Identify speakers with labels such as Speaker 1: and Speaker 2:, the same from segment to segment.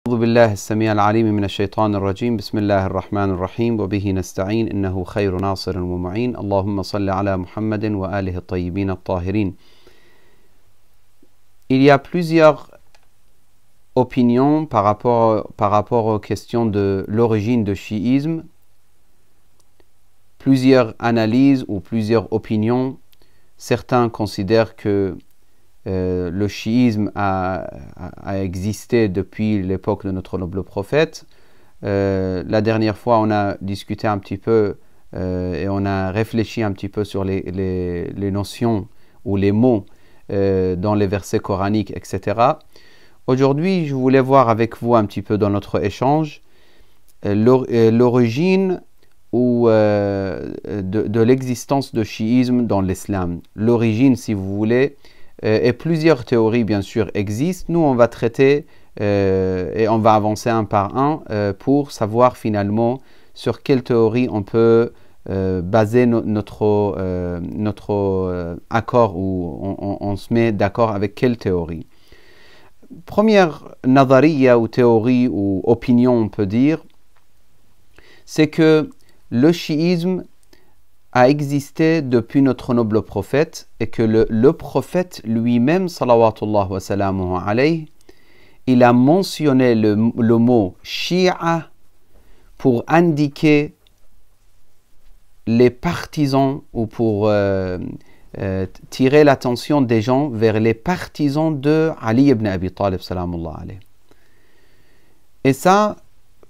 Speaker 1: أعوذ بالله السميع العليم من الشيطان الرجيم بسم الله الرحمن الرحيم وبه نستعين إنه خير ناصر ومعين اللهم صل على محمد وآله الطيبين الطاهرين. Il y a plusieurs opinions par rapport aux questions de l'origine du chiisme, plusieurs analyses ou plusieurs opinions. Certains considèrent que le chiisme a existé depuis l'époque de notre noble prophète. La dernière fois, on a discuté un petit peu et on a réfléchi un petit peu sur les notions ou les mots dans les versets coraniques, etc. Aujourd'hui, je voulais voir avec vous un petit peu dans notre échange l'origine ou de l'existence du chiisme dans l'islam. L'origine, si vous voulez, et plusieurs théories, bien sûr, existent. Nous, on va traiter et on va avancer un par un pour savoir finalement sur quelle théorie on peut baser notre accord ou on se met d'accord avec quelle théorie. Première nadariya ou théorie ou opinion, on peut dire, c'est que le chiisme a existé depuis notre noble prophète et que le prophète lui-même, salawatullah wa salamuhu alayhi, il a mentionné le mot Shia pour indiquer les partisans ou pour tirer l'attention des gens vers les partisans de Ali ibn Abi Talib salamullah alayhi. Et ça,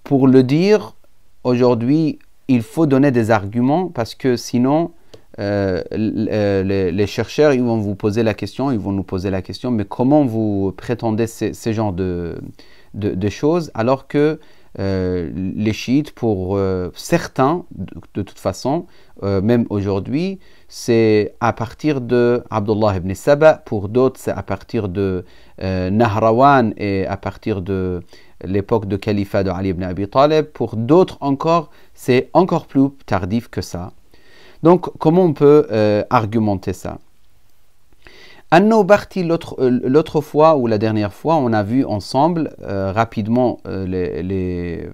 Speaker 1: pour le dire, aujourd'hui, il faut donner des arguments parce que sinon, les chercheurs ils vont vous poser la question, ils vont nous poser la question, mais comment vous prétendez ces genres de choses alors que les chiites, pour certains, de toute façon, même aujourd'hui, c'est à partir de Abdullah ibn Saba, pour d'autres, c'est à partir de Nahrawan et à partir de l'époque de califat de Ali ibn Abi Talib. Pour d'autres encore, c'est encore plus tardif que ça. Donc, comment on peut argumenter ça? An-Nawbarti, l'autre fois ou la dernière fois, on a vu ensemble rapidement les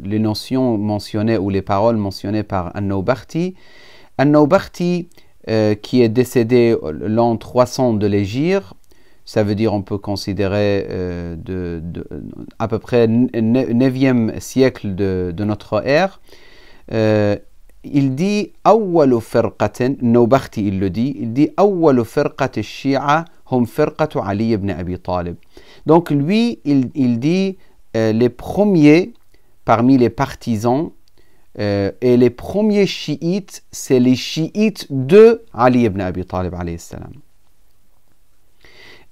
Speaker 1: notions mentionnées ou les paroles mentionnées par An-Nawbarti. An-Nawbarti, qui est décédé l'an 300 de l'Hégire, ça veut dire on peut considérer à peu près 9e siècle de notre ère. Il dit awwalu firqatin, Nawbarti il dit awwalu firqati shi'a hum firqatu Ali ibn Abi Talib. Donc lui il dit les premiers parmi les partisans et les premiers chiites, c'est les chiites de Ali ibn Abi Talib alayhi salam.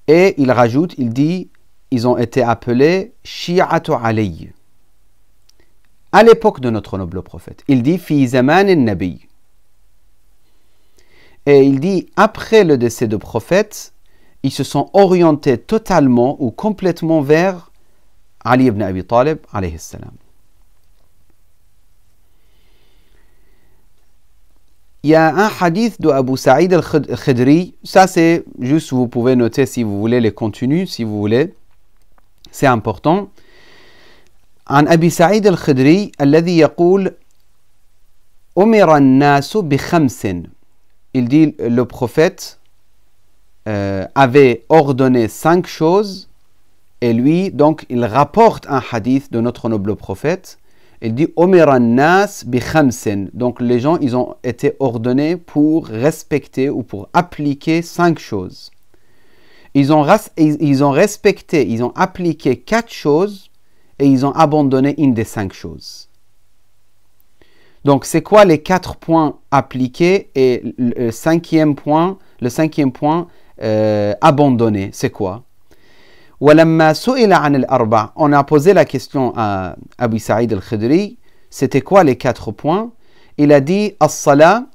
Speaker 1: Et il rajoute, il dit, ils ont été appelés Shi'atu Ali. À l'époque de notre noble prophète. Il dit, Fi zaman al-Nabi. Et il dit, après le décès du prophète, ils se sont orientés totalement ou complètement vers Ali ibn Abi Talib, alayhi salam. Il y a un hadith de Abu Sa'id al-Khudri, ça c'est juste, vous pouvez noter si vous voulez les contenus, si vous voulez, c'est important. عن أبي سعيد الخدري الذي يقول أمر الناس بخمس. Il dit le prophète avait ordonné 5 choses et lui donc il rapporte un hadith de notre noble prophète. Il dit Omira nas bi khamsin. Donc les gens ils ont été ordonnés pour respecter ou pour appliquer 5 choses. Ils ont respecté, ils ont appliqué 4 choses et ils ont abandonné une des 5 choses. Donc c'est quoi les 4 points appliqués et le 5e point abandonné, c'est quoi? ولما سئل عن الأربع, on a posé la question à Abu Sa'id al-Khudri, c'était quoi les 4 points? Il a dit as-salat,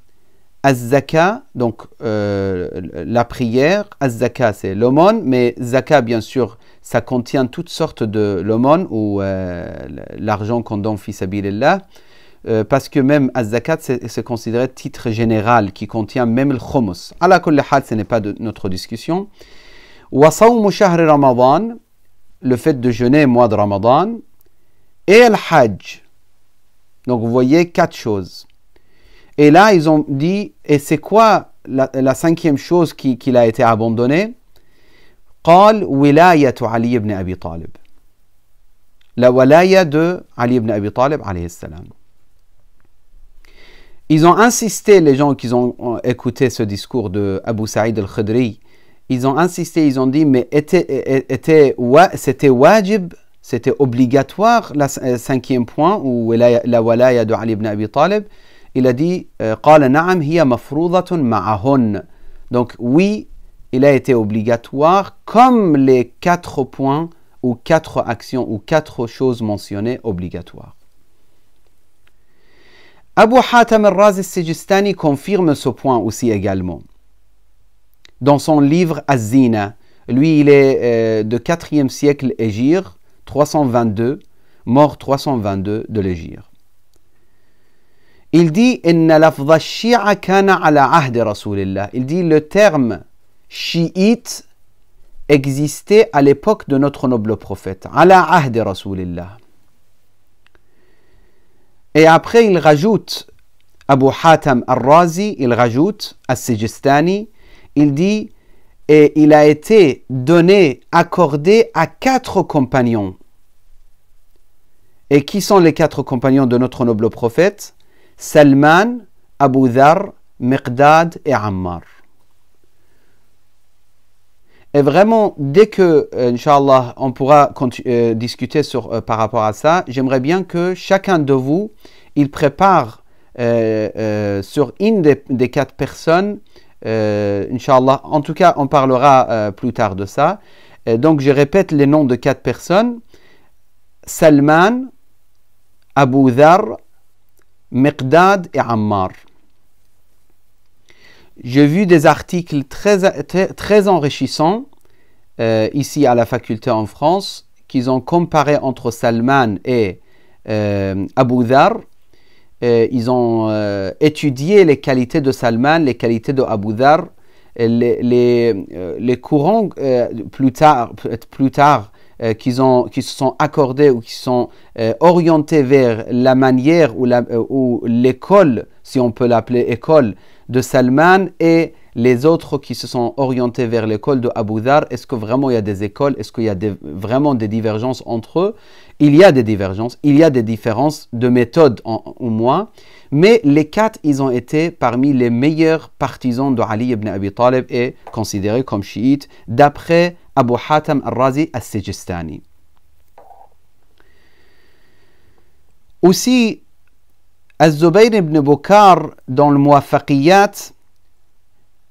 Speaker 1: az-zaka, donc la prière, az-zaka c'est l'aumône, mais zaka bien sûr ça contient toutes sortes de l'aumône ou l'argent qu'on donne fi sabilillah, parce que même az-zakat c'est considéré titre général qui contient même le khumus. Ala kulli hal, ce n'est pas de notre discussion. Wa sawmu shahr Ramadan, le fait de jeûner mois de Ramadan et le Hajj. Donc vous voyez 4 choses. Et là, ils ont dit, et c'est quoi la 5e chose qu'il a été abandonné? قال ولاية علي ibn Abi Talib. La walaya de Ali ibn Abi Talib alayhi salam. Ils ont insisté, les gens qui ont écouté ce discours de Abu Sa'id al-Khudri, ils ont insisté, ils ont dit, mais c'était wajib, c'était obligatoire, la 5e point, ou la walaya de Ali ibn Abi Talib. Il a dit, قال نعم هي مفروضة معهن. Donc oui, il a été obligatoire comme les 4 points ou 4 actions ou 4 choses mentionnées obligatoires. Abu Hatim al-Razi al-Sijistani confirme ce point aussi également. Dans son livre Az-Zina, lui il est de 4e siècle Hégire, 322, mort 322 de l'Hégire. Il dit Inna lafdha shi'a kana ala ahdi Rasulillah. Il dit le terme chiite existait à l'époque de notre noble prophète. Ala ahdi Rasulillah. Et après il rajoute, Abu Hatim al-Razi, il rajoute, As-Sijistani, il dit et il a été donné, accordé à 4 compagnons. Et qui sont les 4 compagnons de notre noble prophète? Salman, Abu Dhar, Miqdad et Ammar. Et vraiment, dès que, Inch'Allah, on pourra discuter par rapport à ça, j'aimerais bien que chacun de vous, il prépare sur une des 4 personnes, Inch'Allah, en tout cas, on parlera plus tard de ça. Donc, je répète les noms de 4 personnes. Salman, Abu Dhar, Miqdad et Ammar. J'ai vu des articles très enrichissants ici à la faculté en France qu'ils ont comparé entre Salman et Abu Dhar. Ils ont étudié les qualités de Salman, les qualités de Abu Dhar, les courants plus tard qui se sont accordés ou qui sont orientés vers la manière ou l'école, si on peut l'appeler école, de Salman et les autres qui se sont orientés vers l'école de Abu Dhar. Est-ce que vraiment il y a des écoles? Est-ce qu'il y a vraiment des divergences entre eux? Il y a des divergences, il y a des différences de méthode au moins, mais les 4, ils ont été parmi les meilleurs partisans de Ali ibn Abi Talib et considérés comme chiites d'après Abu Hatim al-Razi al-Sijistani. Aussi, Az-Zubayr ibn Bukar dans le Muwafaqiyat,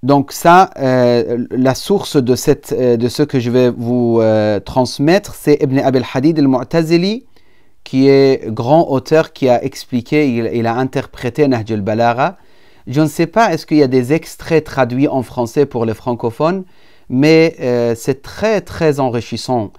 Speaker 1: donc ça, la source de ce que je vais vous transmettre, c'est Ibn Abi al-Hadid al-Mu'tazili, qui est grand auteur, qui a expliqué, il a interprété Nahj al-Balagha. Je ne sais pas, est-ce qu'il y a des extraits traduits en français pour les francophones, mais c'est très très enrichissant,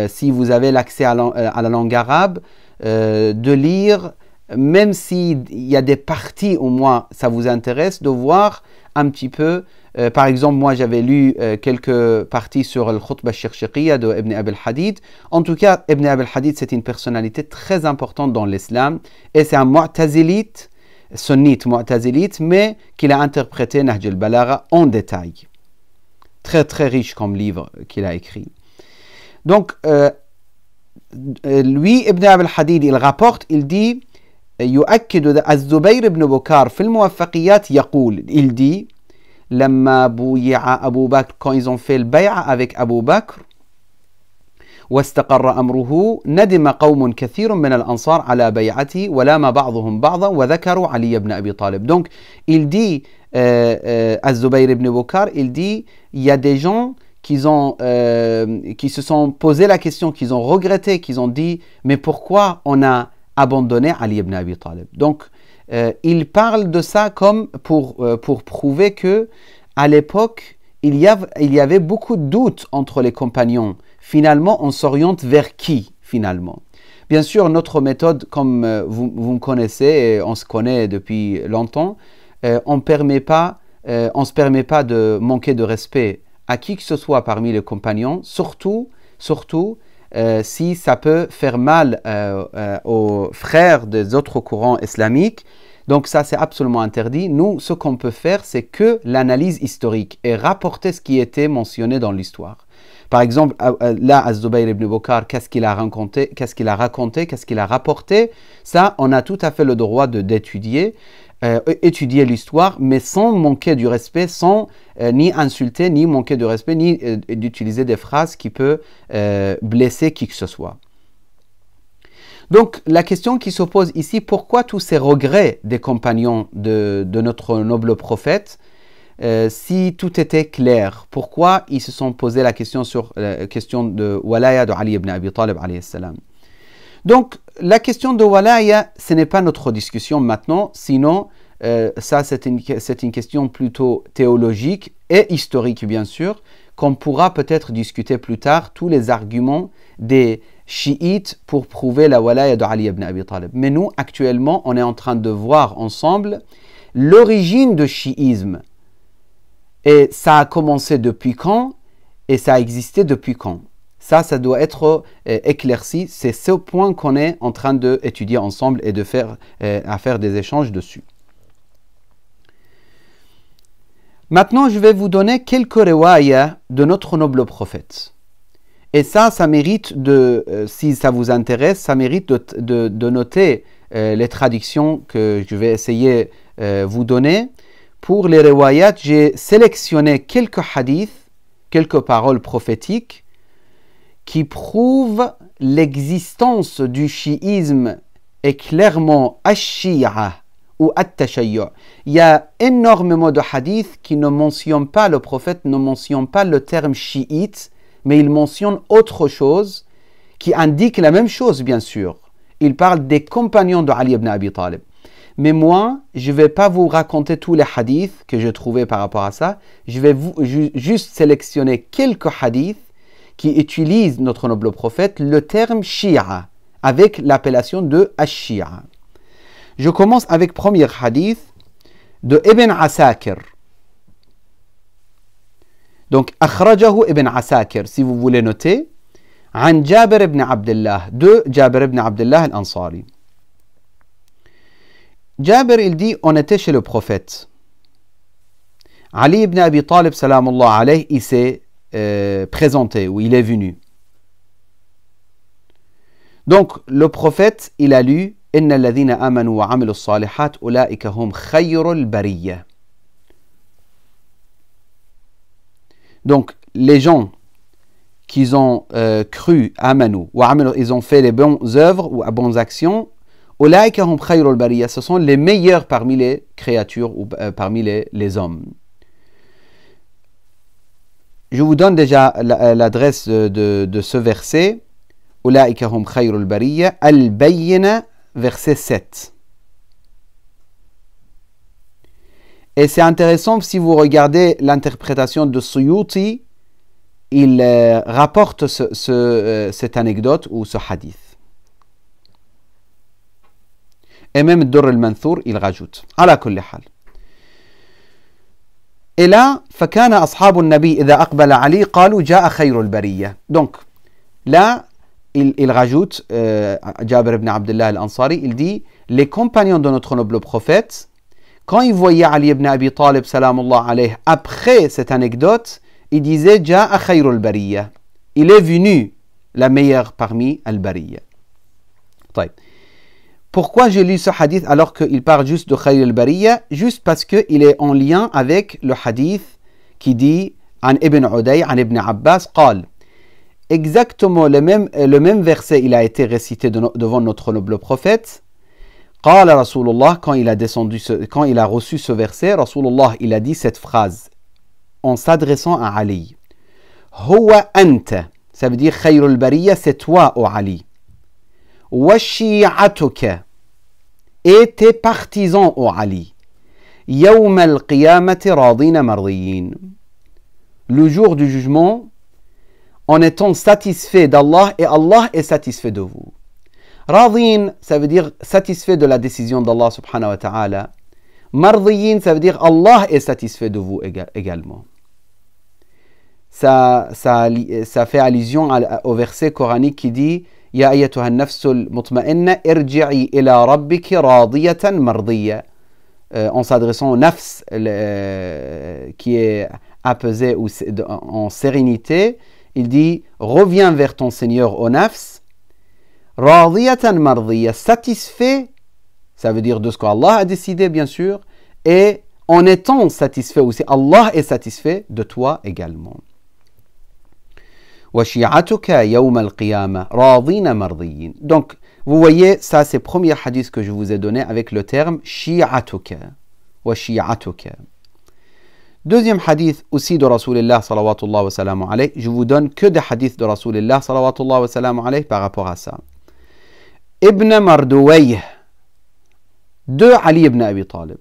Speaker 1: si vous avez l'accès à la langue arabe, de lire, même s'il y a des parties au moins, ça vous intéresse, de voir un petit peu. Par exemple, moi j'avais lu quelques parties sur le Khutbah al-Shirshikiyya de Ibn Abi al-Hadid. En tout cas, Ibn Abi al-Hadid, c'est une personnalité très importante dans l'islam, et c'est un mu'tazilite, sunnite mu'tazilite, mais qu'il a interprété Nahj al-Balagha en détail. Très très riche comme livre qu'il a écrit. Donc, lui, Ibn Abi al-Hadid, il rapporte, il dit يؤكد الزبير بن بكار في الموفقيات يقول, il dit لما بويع أبو بكر, quand ils ont fait le bay'a avec Abu Bakr, واستقر أمره ندم قوم كثير من الأنصار على بيعته ولام بعضهم بعضا وذكروا علي بن أبي طالب. Donc il dit Az-Zubayr ibn Bukar, il dit il y a des gens qui se sont posé la question, qui ont regretté, qui ont dit mais pourquoi on a abandonné Ali ibn Abi Talib. Donc il parle de ça comme pour prouver que à l'époque il y avait beaucoup de doutes entre les compagnons. Finalement, on s'oriente vers qui finalement? Bien sûr, notre méthode, comme vous me connaissez et on se connaît depuis longtemps, on ne se permet pas de manquer de respect à qui que ce soit parmi les compagnons, surtout si ça peut faire mal aux frères des autres courants islamiques. Donc ça, c'est absolument interdit. Nous, ce qu'on peut faire, c'est que l'analyse historique et rapporter ce qui était mentionné dans l'histoire. Par exemple, là, Az-Zubayr ibn Bukhar, qu'est-ce qu'il a raconté, qu'est-ce qu'il a rapporté, ça, on a tout à fait le droit d'étudier, étudier l'histoire, mais sans manquer du respect, sans ni insulter, ni manquer de respect, ni d'utiliser des phrases qui peuvent blesser qui que ce soit. Donc, la question qui se pose ici, pourquoi tous ces regrets des compagnons de notre noble prophète, si tout était clair, pourquoi ils se sont posé la question sur la question de Walaya de Ali ibn Abi Talib alayhi salam. Donc, la question de Walaya, ce n'est pas notre discussion maintenant, sinon, ça c'est une question plutôt théologique et historique bien sûr, qu'on pourra peut-être discuter plus tard, tous les arguments des chiites pour prouver la Walaya de Ali ibn Abi Talib. Mais nous, actuellement, on est en train de voir ensemble l'origine du chiisme. Et ça a commencé depuis quand et ça a existé depuis quand. Ça doit être éclairci. C'est ce point qu'on est en train d'étudier ensemble et de faire des échanges dessus. Maintenant, je vais vous donner quelques riwayas de notre noble prophète. Et ça mérite si ça vous intéresse, ça mérite de noter les traductions que je vais essayer vous donner. Pour les riwayat, j'ai sélectionné quelques hadiths, quelques paroles prophétiques qui prouvent l'existence du chiisme et clairement ash-shi'a ou at-tashayyu'. Il y a énormément de hadiths qui ne mentionnent pas, le prophète ne mentionne pas le terme chiite, mais il mentionne autre chose qui indique la même chose bien sûr. Il parle des compagnons de Ali ibn Abi Talib. Mais moi, je ne vais pas vous raconter tous les hadiths que j'ai trouvés par rapport à ça. Je vais juste sélectionner quelques hadiths qui utilisent notre noble prophète le terme Shia avec l'appellation de Ash-Shia. Je commence avec le premier hadith de Ibn Asakir. Donc, Akhrajahu Ibn Asakir, si vous voulez noter, An Jabir ibn Abdullah, de Jabir ibn Abdullah al-Ansari. Jabir, il dit, on était chez le prophète. Ali ibn Abi Talib, salamullah alayhi, il s'est présenté, ou il est venu. Donc, le prophète, il a lu « Inna alladhina amanu wa amilu s-salihat, ulaika hum khayrul bariyya » Donc, les gens qui ont cru, amanu, wa amilu, ils ont fait les bonnes œuvres ou les bonnes actions, ce sont les meilleurs parmi les créatures ou parmi les hommes. Je vous donne déjà l'adresse de ce verset. Al-Bayyina, verset 7. Et c'est intéressant si vous regardez l'interprétation de Suyuti, il rapporte cette anecdote ou ce hadith. Et même Durr al-Manthur, il rajoute. Ala kulli hal. Et là, فَكَانَ أَصْحَابُ النَّبِي إِذَا أَقْبَلَ عَلِي قَالُوا جَاءَ خَيْرُ الْبَرِيَّةِ. Donc, là, il rajoute, Jabir ibn Abdullah al-Ansari, il dit, les compagnons de notre noble prophète, quand ils voyaient Ali ibn Abi Talib, salamullah alayhi, après cette anecdote, ils disaient, جَاءَ خَيْرُ الْبَرِيَّةِ. Il est venu la meilleure parmi al-Bariyya. Pourquoi j'ai lu ce hadith alors qu'il parle juste de Khayr al-Bariyya? Juste parce qu'il est en lien avec le hadith qui dit An Ibn Uday, An Ibn Abbas, قال. Exactement le même verset, il a été récité devant notre noble prophète. قال Rasulullah, quand il a reçu ce verset, Rasulullah, il a dit cette phrase en s'adressant à Ali. Huwa anta, ça veut dire Khayr al-Bariyya, c'est toi, ô Ali. وَشِيعَتُكَ et tes partisans, ô Ali. يَوْمَ الْقِيَامَةِ رَاضِينَ مَرْضِيِّينَ. Le jour du jugement, en étant satisfait d'Allah et Allah est satisfait de vous. Radin, ça veut dire satisfait de la décision d'Allah subhanahu wa ta'ala. Mardiyin, ça veut dire Allah est satisfait de vous également. ça fait allusion au verset coranique qui dit « Ya ayyatuha an-nafsul mutma'inna irji'i ila rabbiki radiyatan mardiyya » en s'adressant au nafs qui est apaisé ou en sérénité, il dit « Reviens vers ton Seigneur au nafs, radiyatan mardiyya » satisfait, ça veut dire de ce qu'Allah a décidé bien sûr, et en étant satisfait aussi, Allah est satisfait de toi également. وَشِيعَتُكَ يَوْمَ الْقِيَامَةِ رَاضِينَ مَرْضِيِّينَ. Donc, vous voyez, ça c'est le premier hadith que je vous ai donné avec le terme shi'atuka. وَشِيعَتُكَ. Deuxième hadith aussi de Rasulullah salawatullah wa salam alayhi. Je vous donne que des hadiths de Rasulullah salawatullah wa salam alayhi par rapport à ça. Ibn Mardouayh de Ali ibn Abi Talib.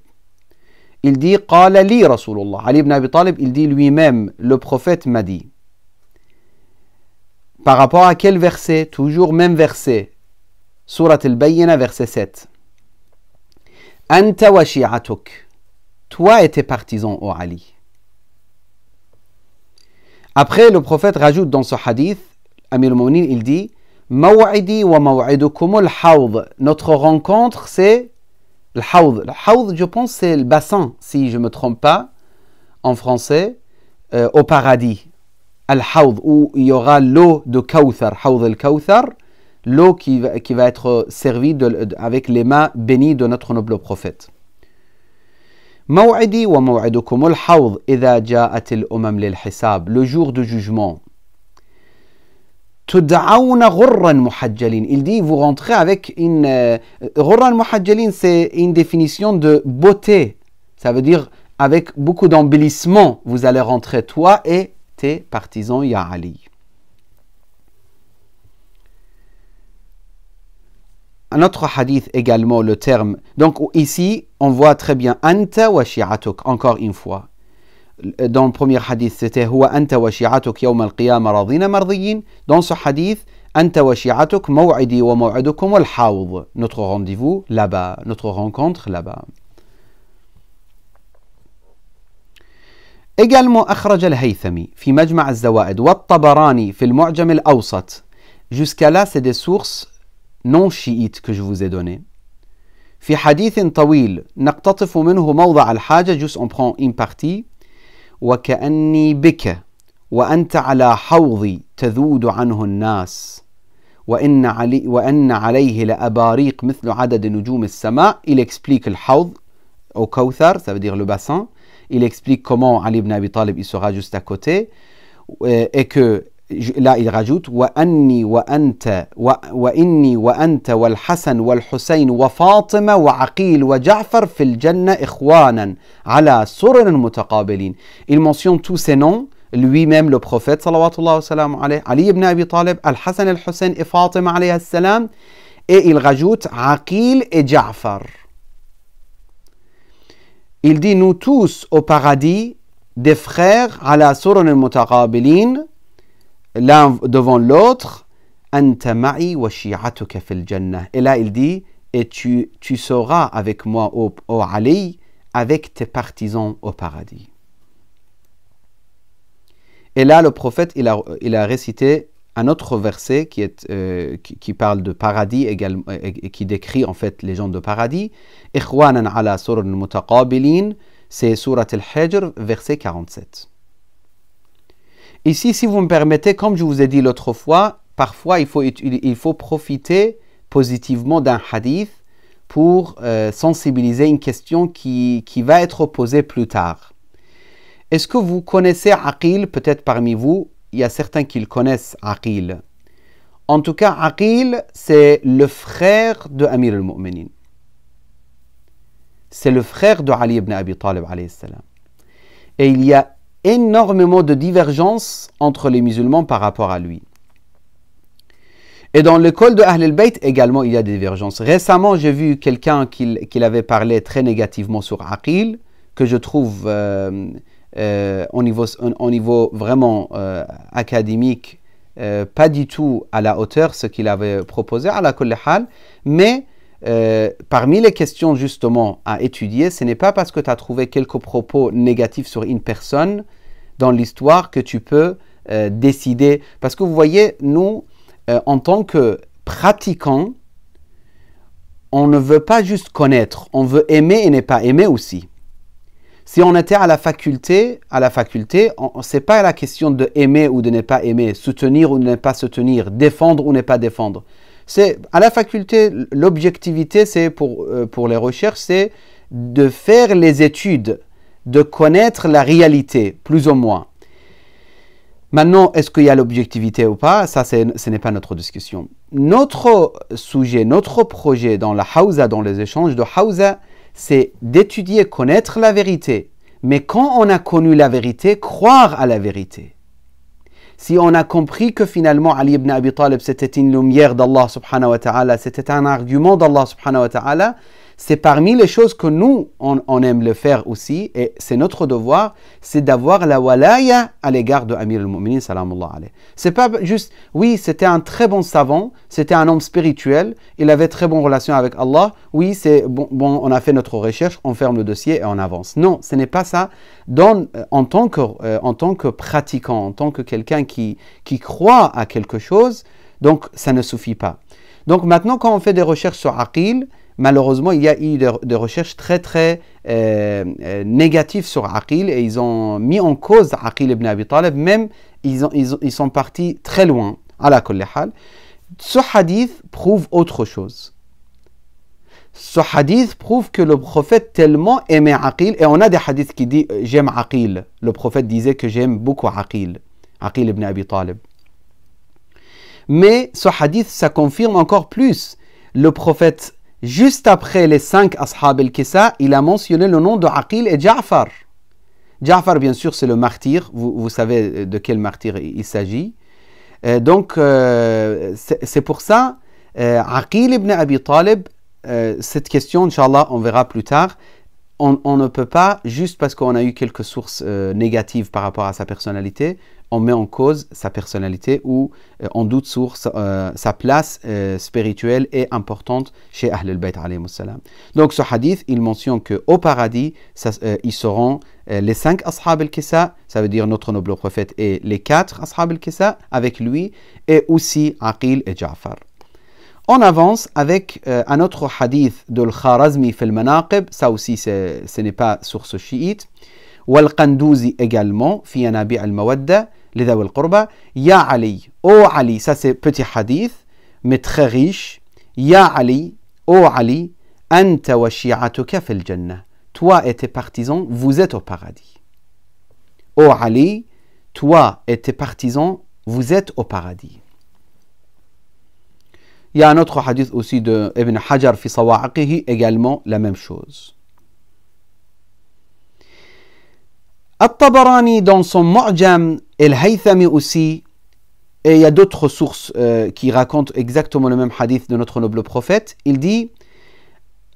Speaker 1: Il dit قال لي رسول الله. Ali ibn Abi Talib, il dit lui-même, le prophète m'a dit. Par rapport à quel verset? Toujours même verset. Surat al-Bayyina, verset 7. Anta wa shi'atuk. Toi et tes partisans, ô Ali. Après, le prophète rajoute dans ce hadith, Amir al-Mu'minin, il dit Maw'idi wa maw'idukum al-hawd. Notre rencontre, c'est le hawd. Le hawd, je pense, c'est le bassin, si je ne me trompe pas, en français, au paradis. Al-Hawd, où il y aura l'eau de Kawthar, Hawd al-Kawthar, l'eau qui va être servie avec les mains bénies de notre noble prophète. Maw'idi wa maw'idukum al-Hawd idha ja'at al-umam lil-hisab, le jour du jugement. Tud'awna ghurran muhajjalin. Il dit, vous rentrez avec une... Ghurran muhajjalin, c'est une définition de beauté. Ça veut dire, avec beaucoup d'embellissement, vous allez rentrer, toi et tes partisans, ya Ali. Un autre hadith également, le terme. Donc ici, on voit très bien Anta wa shi'atuk, encore une fois. Dans le premier hadith, c'était Huwa anta wa shi'atuk yawm al-qiyamah radina mardiyin. Dans ce hadith, Anta wa shi'atuk maw'idi wa maw'idukum al-hawd. Notre rendez-vous là-bas, notre rencontre là-bas. Également, أخرج الهيثمي في مجمع الزوائد والطبراني في المعجم الأوسط. Jusqu'à là, c'est des sources non chiites que je vous ai données. في حديث طويل نقتطف منه موضع الحاجة, juste on prend une partie. وكأني بك وأنت على حوضي تذود عنه الناس وأن عليه لأباريق مثل عدد نجوم السماء. Il explique le hawd au Kawthar, ça veut dire le bassin. Il explique comment Ali ibn Abi Talib il sera juste à côté et que là il rajoute وأني وأنت وإني وأنت والحسن والحسين وفاطمة وعقيل وجعفر في الجنة إخوانا على سرر متقابلين. Il mentionne tous ces noms, lui-même le prophète salawatullah wa salam alayhi, Ali ibn Abi Talib, Al-Hassan al-Hussein et Fatima alayhi salam, et il rajoute Aqil et Ja'far. Il dit nous tous au paradis, des frères ala surun al-mutaqabilin, l'un devant l'autre, anta ma'i wa shi'atuka fil jannah. Et là il dit et tu seras avec moi au Ali avec tes partisans au paradis. Et là le prophète il a récité un autre verset qui parle de paradis également, et qui décrit en fait les gens de paradis. Ikhwanan ala surun mutaqabilin, c'est surat al-Hijr, verset 47. Ici, si vous me permettez, comme je vous ai dit l'autre fois, parfois il faut profiter positivement d'un hadith pour sensibiliser une question qui va être posée plus tard. Est-ce que vous connaissez Aqil? Peut-être parmi vous, il y a certains qui le connaissent, Aqil. En tout cas, Aqil, c'est le frère de Amir al-Mu'minin. C'est le frère de Ali ibn Abi Talib alayhi salam. Et il y a énormément de divergences entre les musulmans par rapport à lui. Et dans l'école de Ahl al-Bayt également, il y a des divergences. Récemment, j'ai vu quelqu'un qui avait parlé très négativement sur Aqil, que je trouve au niveau vraiment académique, pas du tout à la hauteur ce qu'il avait proposé, à la kulli hal, mais parmi les questions justement à étudier, ce n'est pas parce que tu as trouvé quelques propos négatifs sur une personne dans l'histoire que tu peux décider. Parce que vous voyez, nous, en tant que pratiquants, on ne veut pas juste connaître, on veut aimer et ne pas aimer aussi. Si on était à la faculté, ce n'est pas la question de aimer ou de ne pas aimer, soutenir ou ne pas soutenir, défendre ou ne pas défendre. À la faculté, l'objectivité, c'est pour les recherches, c'est de faire les études, de connaître la réalité, plus ou moins. Maintenant, est-ce qu'il y a l'objectivité ou pas? Ça, ce n'est pas notre discussion. Notre sujet, notre projet dans la Hawza, dans les échanges de Hawza, c'est d'étudier, connaître la vérité. Mais quand on a connu la vérité, croire à la vérité. Si on a compris que finalement Ali ibn Abi Talib c'était une lumière d'Allah subhanahu wa ta'ala, c'était un argument d'Allah subhanahu wa ta'ala, c'est parmi les choses que nous, on aime le faire aussi, et c'est notre devoir, c'est d'avoir la walaya à l'égard de Amir al-Mu'minin, salamullah alayhi. C'est pas juste, oui, c'était un très bon savant, c'était un homme spirituel, il avait très bonne relation avec Allah, oui, c'est bon, on a fait notre recherche, on ferme le dossier et on avance. Non, ce n'est pas ça. En tant que pratiquant, en tant que quelqu'un qui croit à quelque chose, donc ça ne suffit pas. Donc maintenant, quand on fait des recherches sur Aqil, malheureusement, il y a eu des recherches très très négatives sur Aqil et ils ont mis en cause Aqil ibn Abi Talib, même ils sont partis très loin. Ala kulli hal. Ce hadith prouve autre chose. Ce hadith prouve que le prophète tellement aimait Aqil, et on a des hadiths qui disent j'aime Aqil. Le prophète disait que j'aime beaucoup Aqil ibn Abi Talib. Mais ce hadith, ça confirme encore plus. Le prophète, juste après les 5 Ashab al-Kisa, il a mentionné le nom de Aqil et Ja'far. Ja'far, bien sûr, c'est le martyr. Vous savez de quel martyr il s'agit. Donc, c'est pour ça, Aqil ibn Abi Talib, cette question, Inch'Allah, on verra plus tard. On ne peut pas, juste parce qu'on a eu quelques sources négatives par rapport à sa personnalité, on met en cause sa personnalité ou on doute sur sa place spirituelle et importante chez Ahl al-Bayt alayhi salam. Donc ce hadith, il mentionne qu'au paradis, ils seront les 5 Ashab al-Kisa, ça veut dire notre noble prophète, et les 4 Ashab al-Kisa avec lui, et aussi Aqil et Ja'far. On avance avec un autre hadith de Al-Kharazmi fil Manaqib, ça aussi ce n'est pas source chiite. Wal-Qandouzi également, fi Anabi al-Mawadda, l'Idhaw al-Qurba. Ya Ali, ô Ali, ça c'est petit hadith, mais très riche. Ya Ali, ô Ali, anta wa shi'atuka fil Jannah. Toi et tes partisans, vous êtes au paradis. Ô Ali, toi et tes partisans, vous êtes au paradis. Il y a un autre hadith aussi de Ibn Hajar fi Sawa'iqihi, également la même chose. At-Tabarani dans son Mu'jam, et Al-Haythami aussi, et il y a d'autres sources qui racontent exactement le même hadith de notre noble prophète. Il dit,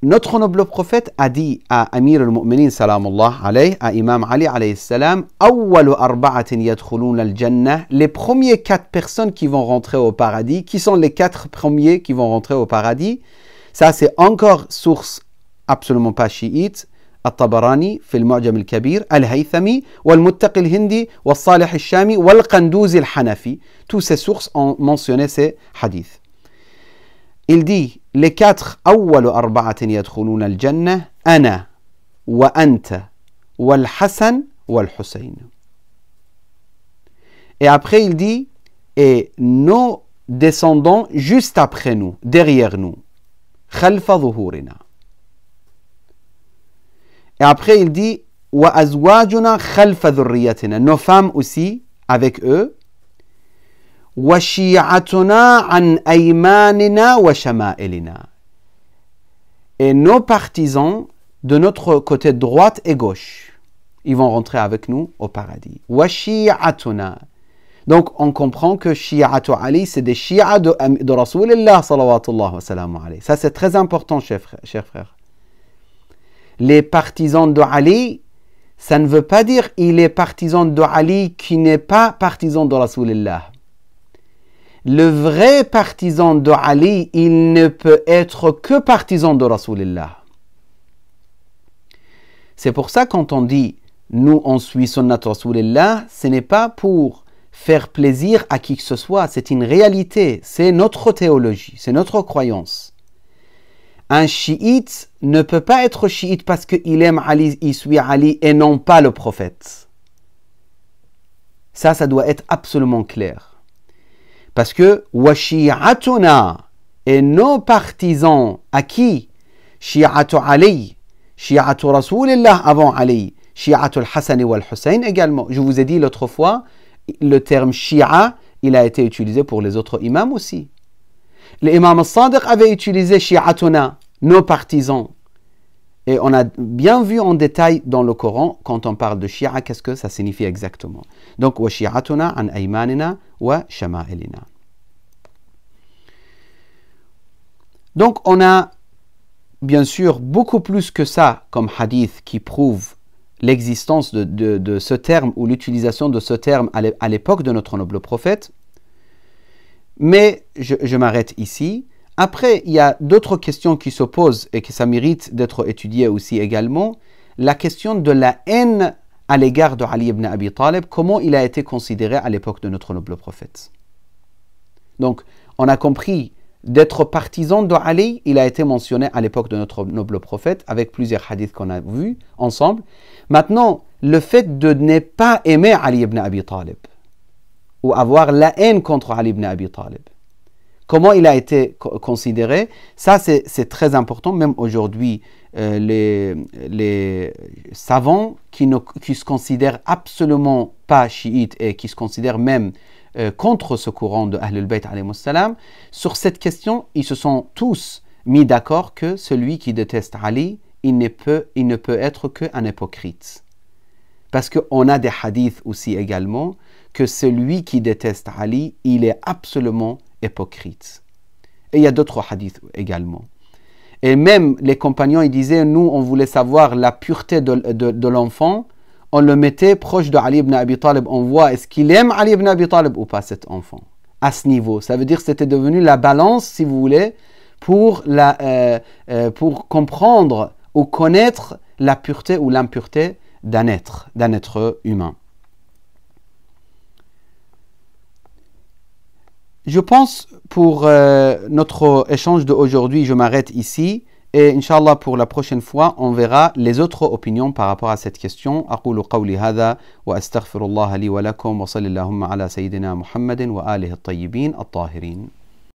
Speaker 1: notre noble prophète a dit à Amir al-Mu'minin salamullah alayhi, à Imam Ali alayhi salam, awwalu arba'atin yadkhuluna al-jannah, les premiers 4 personnes qui vont rentrer au paradis. Qui sont les 4 premiers qui vont rentrer au paradis? Ça c'est encore source absolument pas chiite. الطبراني في المعجم الكبير, الهيثمي والمتقي الهندي والصالح الشامي والقندوزي الحنفي. Tous ces sources ont mentionné ces hadiths. Il dit, les 4 أول 4 يدخلون الجنة أنا وأنت والحسن والحسين. Et après il dit, et nos descendants juste après nous, derrière nous, خلف ظهورنا. Et après il dit, wa azwajuna khalfa dhurriyatina, nos femmes aussi avec eux, wa shi'atuna an aymanina wa shama'ilina, et nos partisans de notre côté droite et gauche, ils vont rentrer avec nous au paradis. Wa shi'atuna. Donc on comprend que shi'atu Ali, c'est des shi'a de Rasulullah sallallahu wa sallam alayhi. Ça c'est très important, chers frères. Les partisans de Ali, ça ne veut pas dire il est partisan de Ali qui n'est pas partisan de Rasulullah. Le vrai partisan de Ali, il ne peut être que partisan de Rasulullah. C'est pour ça quand on dit nous on suit sunnat Rasulullah, ce n'est pas pour faire plaisir à qui que ce soit. C'est une réalité, c'est notre théologie, c'est notre croyance. Un chiite ne peut pas être chiite parce qu'il aime Ali, il suit Ali et non pas le prophète. Ça doit être absolument clair. Parce que wa shi'atuna, et nos partisans à qui? Shi'atu Ali, shi'atu Rasulillah avant Ali, shi'atu al-Hassan wal Hussein également. Je vous ai dit l'autre fois, le terme shi'a, il a été utilisé pour les autres imams aussi. L'imam al-Sadiq avait utilisé shi'atuna, nos partisans. Et on a bien vu en détail dans le Coran, quand on parle de shi'a, qu'est-ce que ça signifie exactement. Donc, wa shi'atuna an aymanina wa shama'ilina. Donc, on a bien sûr beaucoup plus que ça comme hadith qui prouve l'existence de ce terme ou l'utilisation de ce terme à l'époque de notre noble prophète. Mais je m'arrête ici. Après, il y a d'autres questions qui se posent et que ça mérite d'être étudiées aussi également. La question de la haine à l'égard de Ali ibn Abi Talib, comment il a été considéré à l'époque de notre noble prophète. Donc, on a compris d'être partisan de Ali, il a été mentionné à l'époque de notre noble prophète avec plusieurs hadiths qu'on a vus ensemble. Maintenant, le fait de ne pas aimer Ali ibn Abi Talib ou avoir la haine contre Ali ibn Abi Talib, comment il a été considéré, ça c'est très important. Même aujourd'hui, les savants qui se considèrent absolument pas chiites et qui se considèrent même contre ce courant de Ahlul Bayt alayhi salam, sur cette question, ils se sont tous mis d'accord que celui qui déteste Ali, il ne peut être qu'un hypocrite. Parce qu'on a des hadiths aussi également que celui qui déteste Ali, il est absolument hypocrite. Et il y a d'autres hadiths également. Et même les compagnons, ils disaient, nous, on voulait savoir la pureté de l'enfant, on le mettait proche de Ali ibn Abi Talib, on voit est-ce qu'il aime Ali ibn Abi Talib ou pas cet enfant. À ce niveau, ça veut dire que c'était devenu la balance, si vous voulez, pour comprendre ou connaître la pureté ou l'impureté d'un être humain. Je pense pour notre échange d'aujourd'hui, je m'arrête ici. Et Inch'Allah, pour la prochaine fois, on verra les autres opinions par rapport à cette question. أقول قولي هذا وأستغفر الله لي ولكم وصلى اللهم على سيدنا محمد وآله الطيبين الطاهرين.